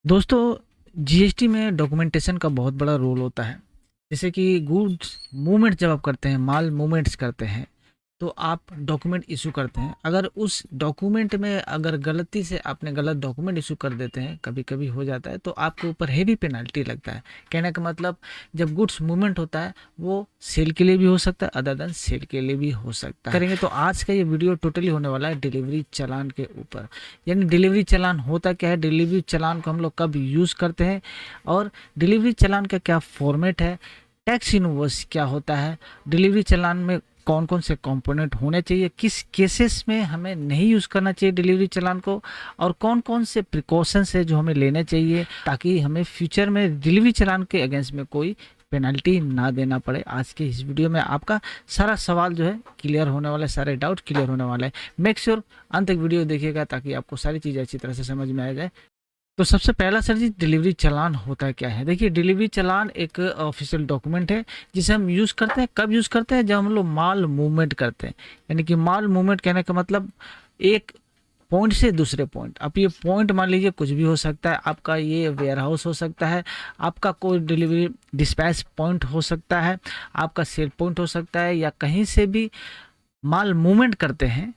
दोस्तों, जीएसटी में डॉक्यूमेंटेशन का बहुत बड़ा रोल होता है। जैसे कि गुड्स मूवमेंट जब आप करते हैं, माल मूवमेंट्स करते हैं, तो आप डॉक्यूमेंट इशू करते हैं। अगर उस डॉक्यूमेंट में अगर गलती से आपने गलत डॉक्यूमेंट इशू कर देते हैं, कभी कभी हो जाता है, तो आपके ऊपर हेवी पेनल्टी लगता है। कहने का मतलब, जब गुड्स मूवमेंट होता है वो सेल के लिए भी हो सकता है, अदर देन सेल के लिए भी हो सकता है। करेंगे तो आज का ये वीडियो टोटली होने वाला है डिलीवरी चालान के ऊपर। यानी डिलीवरी चालान होता क्या है, डिलीवरी चालान को हम लोग कब यूज़ करते हैं, और डिलीवरी चालान का क्या फॉर्मेट है, टैक्स इनवॉइस क्या होता है, डिलीवरी चालान में कौन कौन से कंपोनेंट होने चाहिए, किस केसेस में हमें नहीं यूज़ करना चाहिए डिलीवरी चालान को, और कौन कौन से प्रिकॉशंस है जो हमें लेने चाहिए ताकि हमें फ्यूचर में डिलीवरी चालान के अगेंस्ट में कोई पेनल्टी ना देना पड़े। आज के इस वीडियो में आपका सारा सवाल जो है क्लियर होने वाला है, सारे डाउट क्लियर होने वाले हैं। मेक श्योर अंत तक वीडियो देखिएगा ताकि आपको सारी चीज़ें अच्छी तरह से समझ में आ जाए। तो सबसे पहला सर जी, डिलीवरी चालान होता है क्या है। देखिए, डिलीवरी चालान एक ऑफिशियल डॉक्यूमेंट है जिसे हम यूज़ करते हैं। कब यूज़ करते हैं? जब हम लोग माल मूवमेंट करते हैं। यानी कि माल मूवमेंट कहने का मतलब एक पॉइंट से दूसरे पॉइंट। अब ये पॉइंट मान लीजिए कुछ भी हो सकता है, आपका ये वेयर हाउस हो सकता है, आपका कोई डिलीवरी डिस्पैच पॉइंट हो सकता है, आपका सेल पॉइंट हो सकता है, या कहीं से भी माल मूवमेंट करते हैं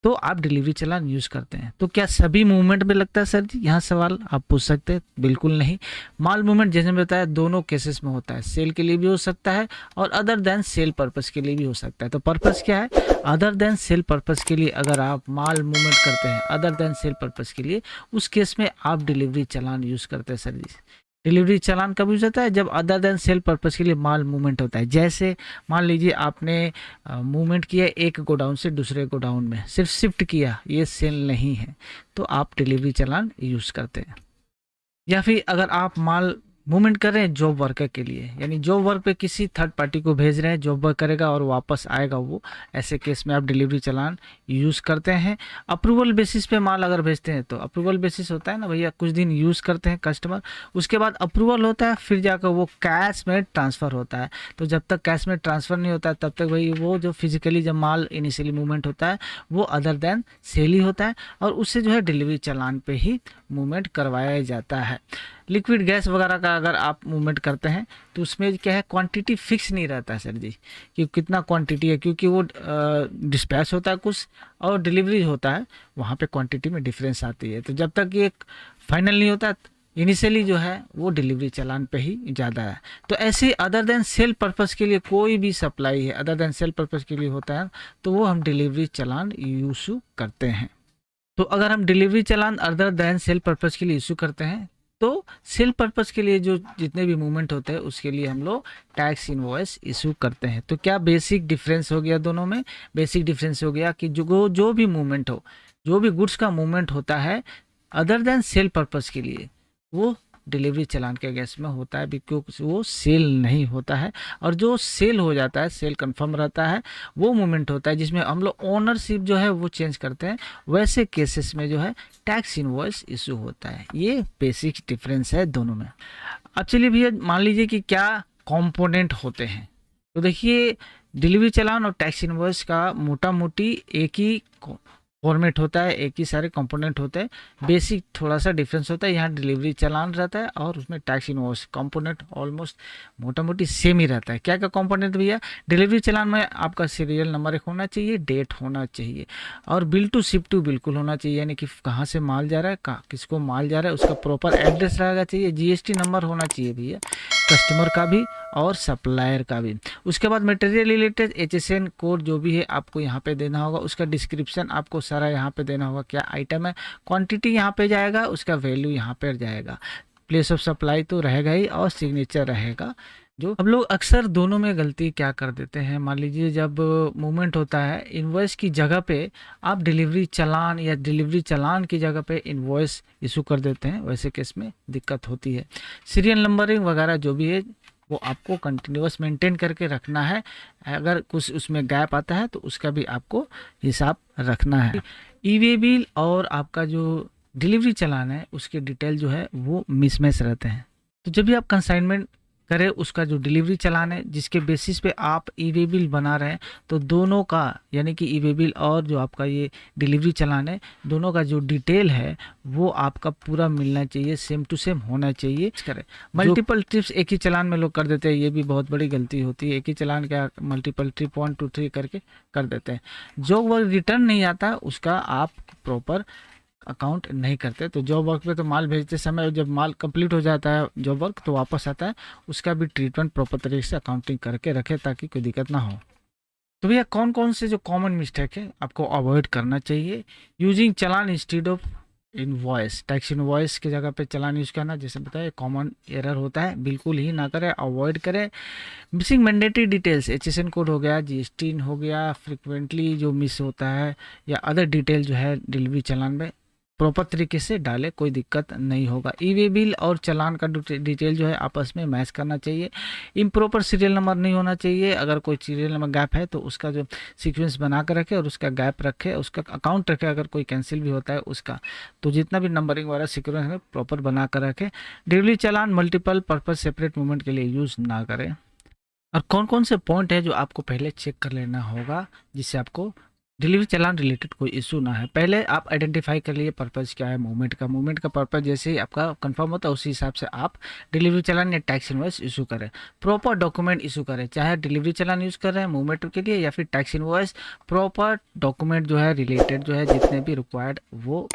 तो आप डिलीवरी चालान यूज़ करते हैं। तो क्या सभी मूवमेंट में लगता है सर जी? यहाँ सवाल आप पूछ सकते हैं। बिल्कुल नहीं। माल मूवमेंट जैसे मैंने बताया दोनों केसेस में होता है, सेल के लिए भी हो सकता है और अदर देन सेल पर्पस के लिए भी हो सकता है। तो पर्पस क्या है? अदर देन सेल पर्पस के लिए अगर आप माल मूवमेंट करते हैं, अदर देन सेल पर्पस के लिए, उस केस में आप डिलीवरी चालान यूज़ करते हैं सर जी। डिलीवरी चालान कब यूज होता है? जब अदर देन सेल पर्पस के लिए माल मूवमेंट होता है। जैसे मान लीजिए आपने मूवमेंट किया एक गोडाउन से दूसरे गोडाउन में, सिर्फ शिफ्ट किया, ये सेल नहीं है, तो आप डिलीवरी चालान यूज़ करते हैं। या फिर अगर आप माल मूवमेंट कर रहे हैं जॉब वर्कर के लिए, यानी जॉब वर्क पे किसी थर्ड पार्टी को भेज रहे हैं, जॉब वर्क करेगा और वापस आएगा वो, ऐसे केस में आप डिलीवरी चालान यूज़ करते हैं। अप्रूवल बेसिस पे माल अगर भेजते हैं तो अप्रूवल बेसिस होता है ना भैया, कुछ दिन यूज़ करते हैं कस्टमर, उसके बाद अप्रूवल होता है, फिर जाकर वो कैश में ट्रांसफ़र होता है। तो जब तक कैश में ट्रांसफ़र नहीं होता है तब तक भाई वो जो फिजिकली जब माल इनिशियली मूवमेंट होता है वो अदर देन सेल ही होता है, और उससे जो है डिलीवरी चालान पे ही मूवमेंट करवाया जाता है। लिक्विड गैस वगैरह का अगर आप मूवमेंट करते हैं तो उसमें क्या है, क्वांटिटी फिक्स नहीं रहता है सर जी कि कितना क्वांटिटी है, क्योंकि वो डिस्पैच होता है कुछ और डिलीवरी होता है, वहाँ पे क्वांटिटी में डिफरेंस आती है। तो जब तक ये फाइनल नहीं होता, इनिशियली जो है वो डिलीवरी चालान पे ही ज़्यादा है। तो ऐसे अदर देन सेल पर्पस के लिए कोई भी सप्लाई है, अदर देन सेल पर्पस के लिए होता है, तो वो हम डिलीवरी चालान इशू करते हैं। तो अगर हम डिलीवरी चालान अदर देन सेल पर्पस के लिए इशू करते हैं, तो सेल पर्पस के लिए जो जितने भी मूवमेंट होते हैं उसके लिए हम लोग टैक्स इनवॉइस इशू करते हैं। तो क्या बेसिक डिफरेंस हो गया दोनों में? बेसिक डिफरेंस हो गया कि जो भी मूवमेंट हो, जो भी गुड्स का मूवमेंट होता है अदर देन सेल पर्पस के लिए, वो डिलीवरी चालान के अगेंस्ट में होता है, क्योंकि वो सेल नहीं होता है। और जो सेल हो जाता है, सेल कंफर्म रहता है, वो मूवमेंट होता है जिसमें हम लोग ओनरशिप जो है वो चेंज करते हैं, वैसे केसेस में जो है टैक्स इनवॉइस इशू होता है। ये बेसिक डिफरेंस है दोनों में। अब चलिए भैया, मान लीजिए कि क्या कंपोनेंट होते हैं। तो देखिए, डिलीवरी चालान और टैक्स इनवॉइस का मोटा मोटी एक ही फॉर्मेट होता है, एक ही सारे कंपोनेंट होते हैं। बेसिक थोड़ा सा डिफरेंस होता है, यहाँ डिलीवरी चालान रहता है और उसमें टैक्स इनवॉइस। कंपोनेंट ऑलमोस्ट मोटा मोटी सेम ही रहता है। क्या क्या कंपोनेंट भैया? डिलीवरी चालान में आपका सीरियल नंबर एक होना चाहिए, डेट होना चाहिए, और बिल टू शिप टू बिल्कुल होना चाहिए, यानी कि कहाँ से माल जा रहा है, कहाँ किसको माल जा रहा है, उसका प्रॉपर एड्रेस रहना चाहिए, जीएसटी नंबर होना चाहिए भैया, कस्टमर का भी और सप्लायर का भी। उसके बाद मटेरियल रिलेटेड एचएसएन कोड जो भी है आपको यहाँ पे देना होगा, उसका डिस्क्रिप्शन आपको सारा यहाँ पे देना होगा, क्या आइटम है, क्वांटिटी यहाँ पे जाएगा, उसका वैल्यू यहाँ पे जाएगा, प्लेस ऑफ सप्लाई तो रहेगा ही, और सिग्नेचर रहेगा। जो हम लोग अक्सर दोनों में गलती क्या कर देते हैं, मान लीजिए जब मूवमेंट होता है, इनवॉइस की जगह पे आप डिलीवरी चालान, या डिलीवरी चालान की जगह पे इनवॉइस इशू कर देते हैं, वैसे केस में दिक्कत होती है। सीरियल नंबरिंग वगैरह जो भी है वो आपको कंटिन्यूअस मेंटेन करके रखना है। अगर कुछ उसमें गैप आता है तो उसका भी आपको हिसाब रखना है। ई वे बिल और आपका जो डिलीवरी चालान है उसके डिटेल जो है वो मिसमैच रहते हैं। तो जब भी आप कंसाइनमेंट करे उसका जो डिलीवरी चालान है, जिसके बेसिस पे आप ई वे बिल बना रहे हैं, तो दोनों का यानी कि ई वे बिल और जो आपका ये डिलीवरी चालान है, दोनों का जो डिटेल है वो आपका पूरा मिलना चाहिए, सेम टू सेम होना चाहिए। करें मल्टीपल ट्रिप्स एक ही चालान में लोग कर देते हैं, ये भी बहुत बड़ी गलती होती है। एक ही चालान क्या मल्टीपल ट्रिप 1 2 3 करके कर देते हैं। जो वर्क रिटर्न नहीं आता उसका आप प्रॉपर अकाउंट नहीं करते। तो जॉब वर्क पे तो माल भेजते समय जब माल कंप्लीट हो जाता है जॉब वर्क तो वापस आता है, उसका भी ट्रीटमेंट प्रॉपर तरीके से अकाउंटिंग करके रखें ताकि कोई दिक्कत ना हो। तो भैया कौन कौन से जो कॉमन मिस्टेक है आपको अवॉइड करना चाहिए? Using challan instead of invoice, tax invoice की जगह पे चालान यूज़ करना, जैसे बताया कॉमन एरर होता है, बिल्कुल ही ना करें, अवॉइड करें। Missing mandatory details, HSN code हो गया, जीएसटी हो गया, फ्रिक्वेंटली जो मिस होता है या अदर डिटेल जो है डिलीवरी चालान में प्रॉपर तरीके से डालें, कोई दिक्कत नहीं होगा। ई वे बिल और चालान का डिटेल जो है आपस में मैच करना चाहिए। इम्प्रॉपर सीरियल नंबर नहीं होना चाहिए, अगर कोई सीरियल नंबर गैप है तो उसका जो सीक्वेंस बना कर रखे और उसका गैप रखे, उसका अकाउंट रखे, अगर कोई कैंसिल भी होता है उसका, तो जितना भी नंबरिंग वाला सीक्वेंस है प्रॉपर बना कर रखे। डिलीवरी चालान मल्टीपल पर्पज सेपरेट मूवमेंट के लिए यूज़ ना करें। और कौन कौन से पॉइंट है जो आपको पहले चेक कर लेना होगा जिससे आपको डिलीवरी चालान रिलेटेड कोई इशू ना है? पहले आप आइडेंटिफाई कर लिए पर्पज़ क्या है मूवमेंट का पर्पज़ जैसे ही आपका कंफर्म होता है उसी हिसाब से आप डिलीवरी चालान या टैक्स इनवॉइस इशू करें। प्रॉपर डॉक्यूमेंट इशू करें, चाहे डिलीवरी चालान यूज़ कर रहे हैं मूवमेंट के लिए या फिर टैक्स इनवॉइस, प्रॉपर डॉक्यूमेंट जो है रिलेटेड जो है जितने भी रिक्वायर्ड वो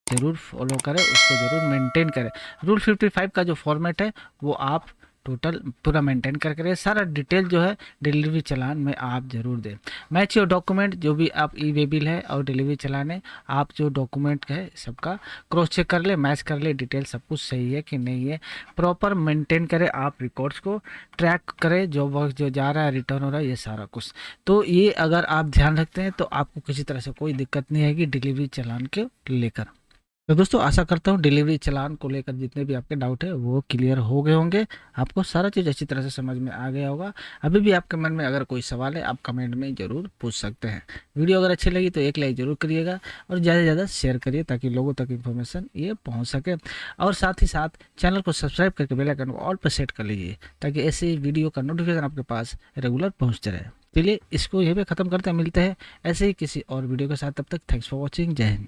ज़रूर फॉलो करें, उसको ज़रूर मेंटेन करें। रूल 55 का जो फॉर्मेट है वो आप टोटल पूरा मेंटेन करके रहे, सारा डिटेल जो है डिलीवरी चालान में आप ज़रूर दें। मैच योर डॉक्यूमेंट, जो भी आप ई वे बिल है और डिलीवरी चालान है, आप जो डॉक्यूमेंट है सबका क्रॉस चेक कर ले, मैच कर ले, डिटेल सब कुछ सही है कि नहीं है। प्रॉपर मेंटेन करें, आप रिकॉर्ड्स को ट्रैक करें, जो वर्क जो जा रहा है रिटर्न हो रहा है ये सारा कुछ। तो ये अगर आप ध्यान रखते हैं तो आपको किसी तरह से कोई दिक्कत नहीं आएगी डिलीवरी चालान के लेकर। तो दोस्तों आशा करता हूँ डिलीवरी चालान को लेकर जितने भी आपके डाउट है वो क्लियर हो गए होंगे, आपको सारा चीज़ अच्छी तरह से समझ में आ गया होगा। अभी भी आपके मन में अगर कोई सवाल है आप कमेंट में ज़रूर पूछ सकते हैं। वीडियो अगर अच्छी लगी तो एक लाइक ज़रूर करिएगा और ज़्यादा से ज़्यादा शेयर करिए ताकि लोगों तक इन्फॉर्मेशन ये पहुँच सके। और साथ ही साथ चैनल को सब्सक्राइब करके बेल आइकन को ऑल पर सेट कर लीजिए ताकि ऐसे ही वीडियो का नोटिफिकेशन आपके पास रेगुलर पहुँचते रहे। चलिए इसको यहीं पर ख़त्म करते हैं, मिलते हैं ऐसे ही किसी और वीडियो के साथ, तब तक थैंक्स फॉर वॉचिंग, जय हिंद।